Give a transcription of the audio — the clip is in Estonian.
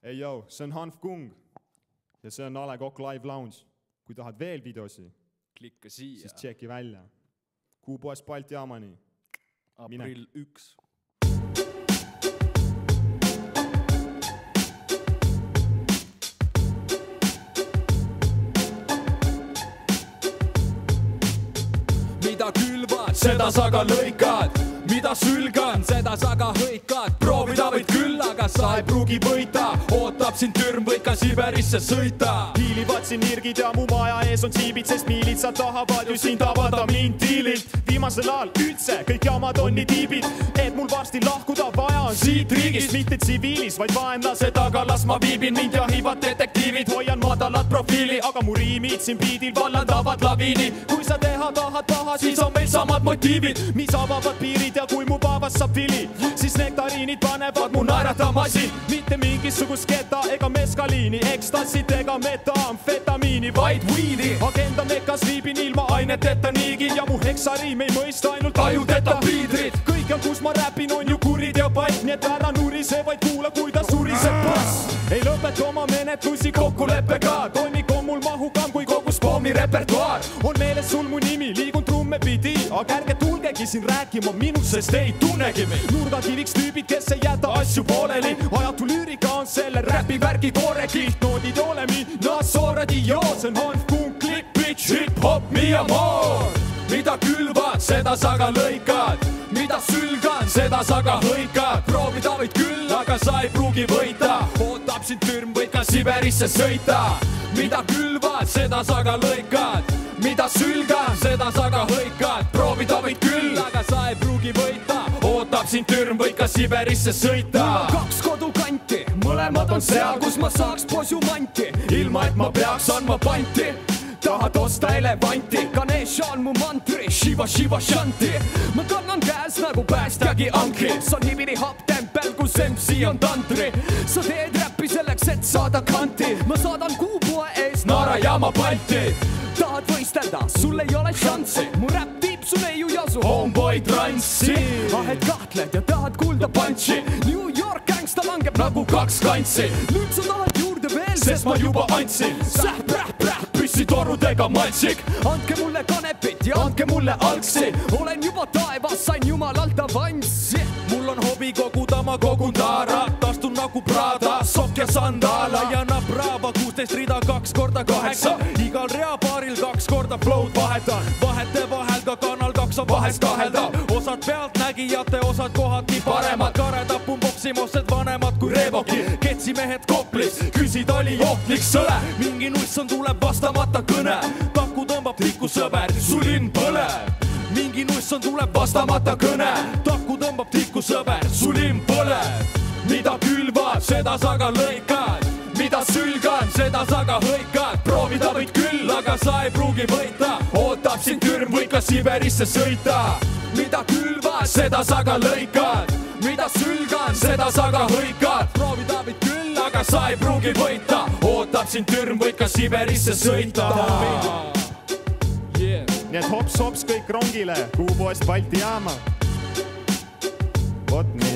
Ei jau, see on Hanf Kung ja see on A Le Coq Live Lounge. Kui tahad veel videosi, klikka siia. Siis tšeki välja. Kuupoes Balti jaamani. Aprill 1. Mida külvad, seda sa ka lõikad. Mida sülgan, seda sa ka hõikad. Proovida võid küll, aga sa ei pruugi võita. Ootab sind türm, võid ka Siberisse sõita. Hiilivad siin nirgid ja mu maja ees on siibid, sest miilitsad tahavad ju sind avada mind diililt. Viimasel ajal üldse kõik jamad on nii tiibid, et mul varsti lahkuda vaja on siit riigist. Mitte tsiviilis, vaid vaenlase taga las ma viibin. Mind jahivad detektiivid, hoian madalat profiili, aga mu riimid siin biidil vallandavad laviini. Kui sa teha tahad paha, siis on meil samad motiivid, mis avavad piirid. Ja kui mu paavas saab vili, siis nektariinid panevad mu naeratamasi. Mitte mingisugust keta ega meskaliini, ekstassit ega metaamfetamiini, vaid weedi. Agenda mekas viibin ilma aineteta niigi ja mu heksariim ei mõista ainult ajudeta piidrid. Kõik on kus ma räpin on ju kuriteopaik, nii et ära nurise, vaid kuula kui ta suriseb pass. Ei lõpeta oma menetlusi kokkuleppega, toimik on mul mahukam kui kogu spoomi repertuaar. On meeles sul mu nimi, liigun trumme pidi, aga ärge tulgegi siin rääkima minust, sest ei tunnegi meid. Nurgakiviks tüübid, kes ei jäta asju pooleli. Ajatu lüürika on selle räpi värgi koorekiht. Noodid olemi, naassooradi joo. See on Hanf Kung, klikk, bitch, hip-hop, mi amor. Mida külvad, seda sa ka lõikad. Mida sülgan, seda sa ka hõikad. Proovida võid küll, aga sa ei pruugi võita. Ootab sind türm, võid ka Siberisse sõita. Mida külvad, seda sa ka lõikad. Mida sülgan, seda sa ka hõikad. Proovida võid küll, aga sa ei pruugi võita. Ootab sind türm, võid ka Siberisse sõita. Mul on 2 kodukanti, mõlemad on seal, kus ma saaks posjumanti. Ilma et ma peaks andma panti. Tahad osta elevanti, Ganesh on mu mantri. Shiva, Shiva, Shanti. Ma kannan käes nagu päästjagi anki. See on hibiri haptempel, kus MC on tantri. Sa teed räppi selleks, et saada kanti. Ma saadan Kuupoe ees Naarajaama Balti. Tahad võistelda, sul ei ole šanssi. Mu räpp tiib sul ei ju jasu Homeboy transsi. Et kahtled ja tahad kuulda punchi. New York gangsta langeb nagu 2 kantsi. Nüüd sa tahad juurde veel, sest ma juba andsin. Säh, präh, präh, püssitorudega matsik. Andke mulle kanepit ja andke mulle algsi. Olen juba taevas, sain jumalalt avanssi. Mul on hobi koguda, ma kogun taarat. Astun nagu Prada, sokk ja sandaala. Jana Brava, 16 rida, 2 korda 8. Igal reapaaril 2 korda flow'd vahetan. Vahete vahel ka kanal 2 on vahest kahelda. Osad pealtnägijate, osad kohati paremad. Karedab pumboksimossed vanemad kui Revoki. Ketsimehed Koplis, küsid oli ohtlik sõle. Mingi nuss on tuleb vastamata kõne. Taku tõmbab tikku sõber, su linn põleb. Mingi nuss on tuleb vastamata kõne. Taku tõmbab tikku sõber, su linn põleb. Mida külvad, seda sa ka lõikad. Mida sülgan, seda sa ka hõikad. Proovida võid küll, aga sa ei pruugi võita. Ootab sind türm, võid ka Siberisse sõita. Mida külvad, seda sa ka lõikad. Mida sülgan, seda sa ka hõikad. Proovida võid küll, aga sa ei pruugi võita. Ootab sind türm, võid ka Siberisse sõita. Nii et hops-hops kõik rongile, Kuupoest Balti jaama. Vot nii.